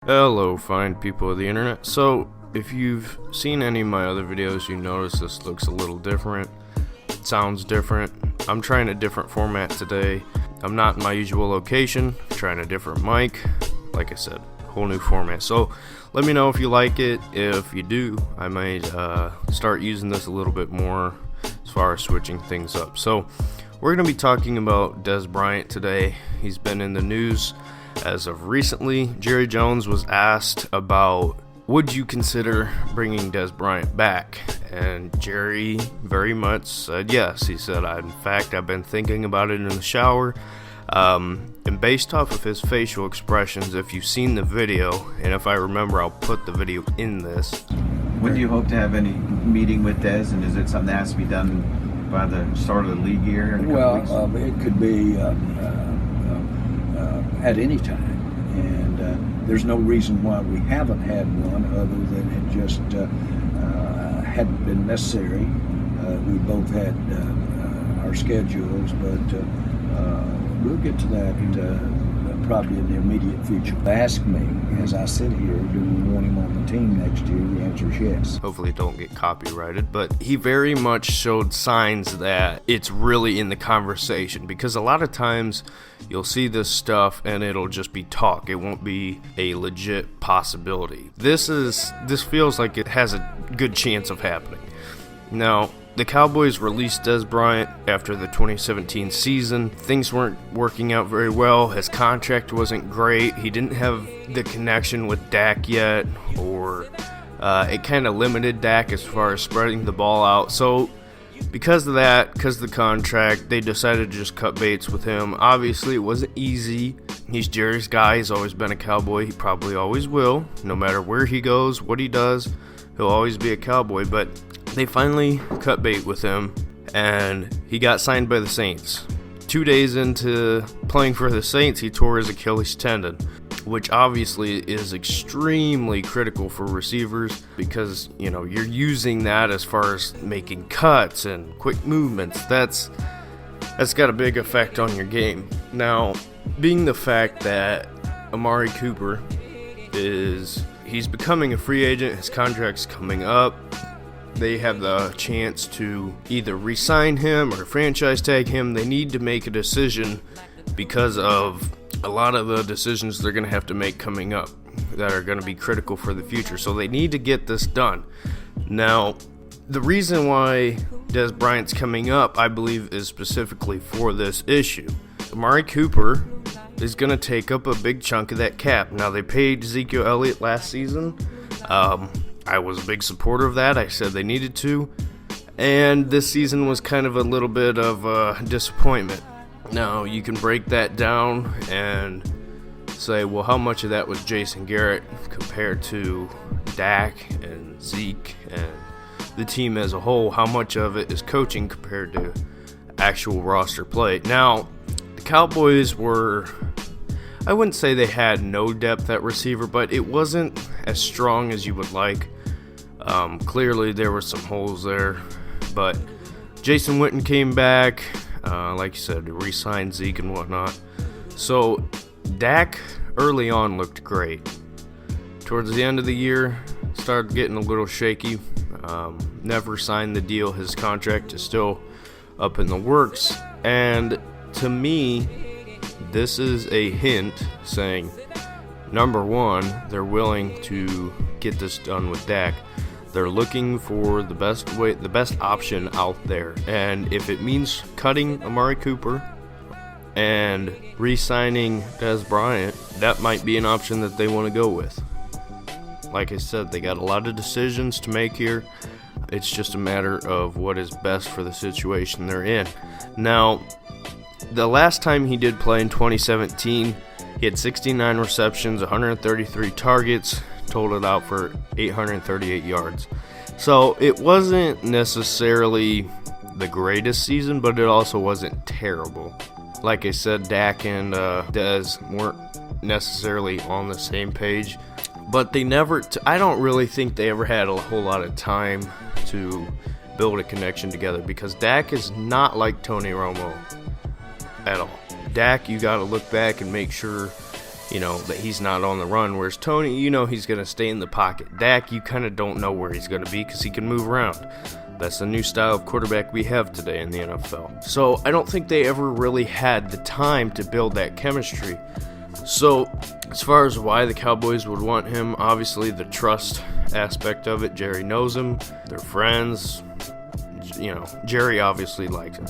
Hello, fine people of the internet. So, if you've seen any of my other videos, you notice this looks a little different. It sounds different. I'm trying a different format today. I'm not in my usual location. I'm trying a different mic. Like I said, whole new format. So, let me know if you like it. If you do, I might start using this a little bit more as far as switching things up. So, we're going to be talking about Dez Bryant today. He's been in the news as of recently. Jerry Jones was asked about, would you consider bringing Dez Bryant back? And Jerry very much said yes. He said, in fact, I've been thinking about it in the shower. And based off of his facial expressions, if you've seen the video, and if I remember, I'll put the video in this. When do you hope to have any meeting with Dez, and is it something that has to be done by the start of the league year? In a couple weeks? It could be at any time, and there's no reason why we haven't had one other than it just hadn't been necessary. We both had our schedules, but we'll get to that probably in the immediate future. Ask me, as I sit here, do we want him on the team next year? The answer is yes. Hopefully don't get copyrighted, but he very much showed signs that it's really in the conversation, because a lot of times you'll see this stuff and it'll just be talk. It won't be a legit possibility. This feels like it has a good chance of happening. Now, the Cowboys released Dez Bryant after the 2017 season. Things weren't working out very well. His contract wasn't great. He didn't have the connection with Dak yet, or it kind of limited Dak as far as spreading the ball out. So because of that, because of the contract, they decided to just cut baits with him. Obviously, it wasn't easy. He's Jerry's guy. He's always been a Cowboy. He probably always will. No matter where he goes, what he does, he'll always be a Cowboy. But they finally cut bait with him, and he got signed by the Saints. 2 days into playing for the Saints, he tore his Achilles tendon, which obviously is extremely critical for receivers, because you're using that as far as making cuts and quick movements. That's got a big effect on your game. Now, being the fact that Amari Cooper he's becoming a free agent, his contract's coming up, they have the chance to either re-sign him or franchise tag him. They need to make a decision because of a lot of the decisions they're going to have to make coming up that are going to be critical for the future. So they need to get this done. Now, the reason why Dez Bryant's coming up, I believe, is specifically for this issue. Amari Cooper is going to take up a big chunk of that cap. Now, they paid Ezekiel Elliott last season. I was a big supporter of that. I said they needed to. And this season was kind of a little bit of a disappointment. Now, you can break that down and say, well, how much of that was Jason Garrett compared to Dak and Zeke and the team as a whole? How much of it is coaching compared to actual roster play? Now, the Cowboys I wouldn't say they had no depth at receiver, but it wasn't as strong as you would like. Clearly, there were some holes there, but Jason Witten came back, like you said, to re-sign Zeke and whatnot. So Dak early on looked great. Towards the end of the year, started getting a little shaky. Never signed the deal. His contract is still up in the works, and to me, this is a hint saying, number one, they're willing to get this done with Dak. They're looking for the best option out there. And if it means cutting Amari Cooper and re-signing Dez Bryant, that might be an option that they want to go with. Like I said, they got a lot of decisions to make here. It's just a matter of what is best for the situation they're in. Now, the last time he did play in 2017, he had 69 receptions, 133 targets, totaled out for 838 yards. So it wasn't necessarily the greatest season, but it also wasn't terrible. Like I said, Dak and Dez weren't necessarily on the same page, but I don't really think they ever had a whole lot of time to build a connection together, because Dak is not like Tony Romo at all. Dak, you got to look back and make sure that he's not on the run. Whereas Tony, he's going to stay in the pocket. Dak, you kind of don't know where he's going to be because he can move around. That's the new style of quarterback we have today in the NFL. So I don't think they ever really had the time to build that chemistry. So as far as why the Cowboys would want him, obviously the trust aspect of it. Jerry knows him. They're friends. Jerry obviously likes him.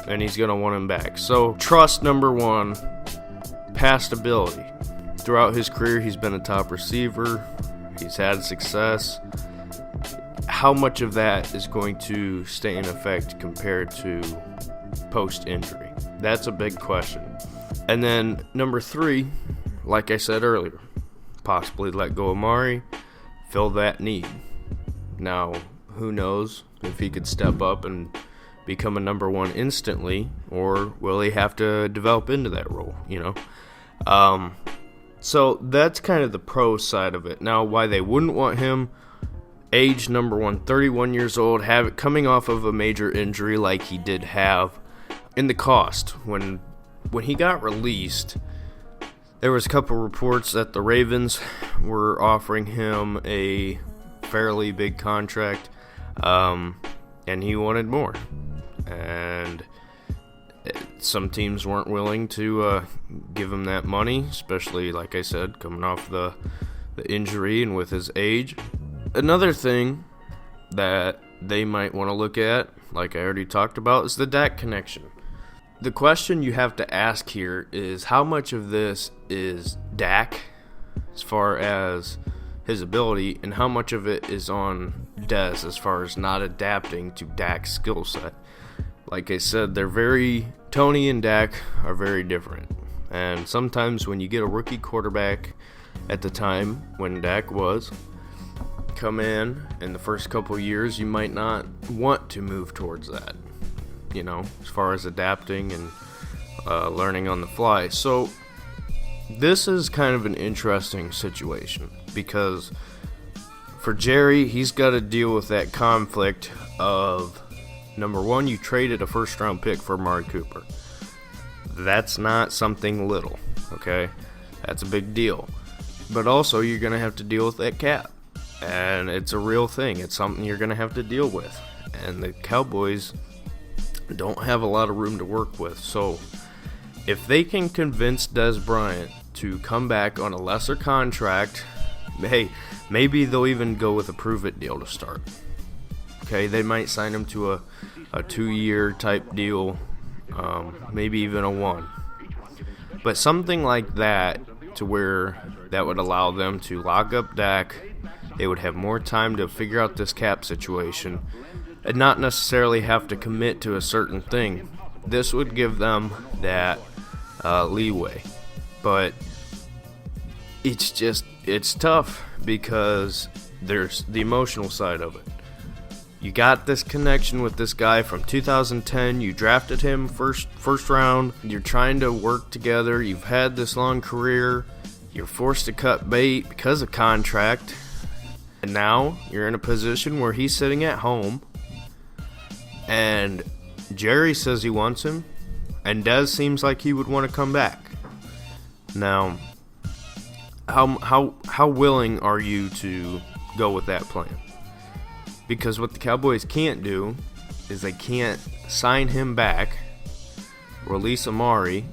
And he's going to want him back. So trust, number one. Past ability. Throughout his career, he's been a top receiver. He's had success. How much of that is going to stay in effect compared to post-injury? That's a big question. And then number three, like I said earlier, possibly let go of Amari, fill that need. Now, who knows if he could step up and become a number one instantly, or will he have to develop into that role, So that's kind of the pro side of it. Now, why they wouldn't want him, age, number one, 31 years old, coming off of a major injury like he did have, and the cost. When he got released, there was a couple reports that the Ravens were offering him a fairly big contract, and he wanted more. And some teams weren't willing to give him that money, especially, like I said, coming off the injury and with his age. Another thing that they might want to look at, like I already talked about, is the Dak connection. The question you have to ask here is how much of this is Dak as far as his ability, and how much of it is on Dez as far as not adapting to Dak's skill set. Like I said, Tony and Dak are very different. And sometimes when you get a rookie quarterback at the time when Dak was, come in the first couple years, you might not want to move towards that, as far as adapting and learning on the fly. So this is kind of an interesting situation because for Jerry, he's got to deal with that conflict of, number one, you traded a first-round pick for Amari Cooper. That's not something little, okay? That's a big deal. But also, you're going to have to deal with that cap. And it's a real thing. It's something you're going to have to deal with. And the Cowboys don't have a lot of room to work with. So, if they can convince Dez Bryant to come back on a lesser contract, hey, maybe they'll even go with a prove-it deal to start. Okay, they might sign him to a 2-year type deal, maybe even a 1. But something like that to where that would allow them to lock up Dak. They would have more time to figure out this cap situation and not necessarily have to commit to a certain thing. This would give them that leeway. But it's tough because there's the emotional side of it. You got this connection with this guy from 2010. You drafted him first round. You're trying to work together. You've had this long career. You're forced to cut bait because of contract. And now you're in a position where he's sitting at home. And Jerry says he wants him. And Dez seems like he would want to come back. Now, how willing are you to go with that plan? Because what the Cowboys can't do is they can't sign him back, release Amari,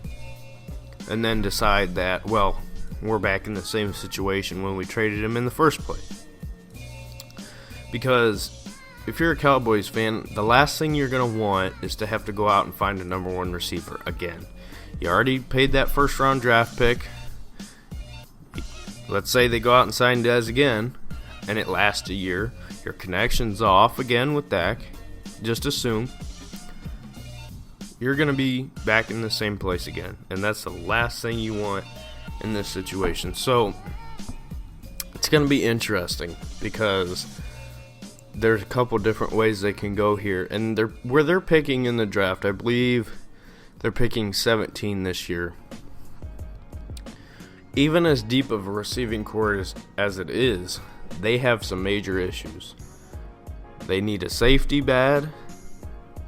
and then decide that, well, we're back in the same situation when we traded him in the first place. Because if you're a Cowboys fan, the last thing you're going to want is to have to go out and find a number one receiver again. You already paid that first round draft pick. Let's say they go out and sign Dez again, and it lasts a year. Your connection's off again with Dak. Just assume you're going to be back in the same place again. And that's the last thing you want in this situation. So it's going to be interesting because there's a couple different ways they can go here. And where they're picking in the draft, I believe they're picking 17 this year. Even as deep of a receiving core as it is, they have some major issues. They need a safety bad.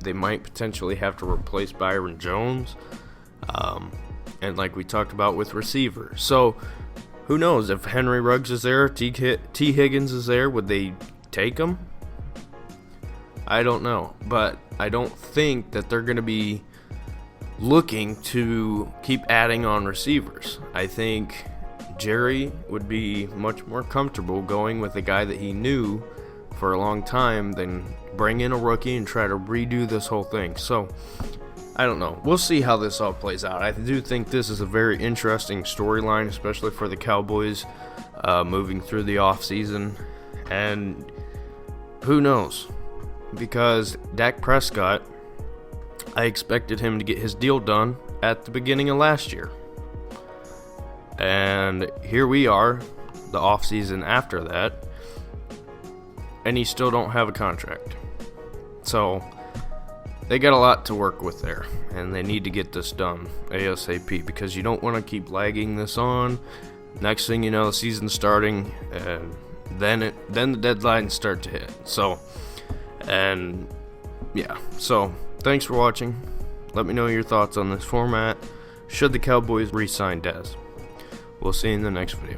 They might potentially have to replace Byron Jones. And like we talked about with receiver. So, who knows? If Henry Ruggs is there, T. Higgins is there, would they take him? I don't know. But I don't think that they're going to be looking to keep adding on receivers. I think Jerry would be much more comfortable going with a guy that he knew for a long time than bring in a rookie and try to redo this whole thing. So, I don't know. We'll see how this all plays out. I do think this is a very interesting storyline, especially for the Cowboys moving through the offseason. And who knows? Because Dak Prescott, I expected him to get his deal done at the beginning of last year. And here we are, the offseason after that, and he still don't have a contract. So, they got a lot to work with there, and they need to get this done ASAP because you don't want to keep lagging this on. Next thing you know, the season's starting, and then the deadlines start to hit. So, thanks for watching. Let me know your thoughts on this format. Should the Cowboys re-sign Dez? We'll see you in the next video.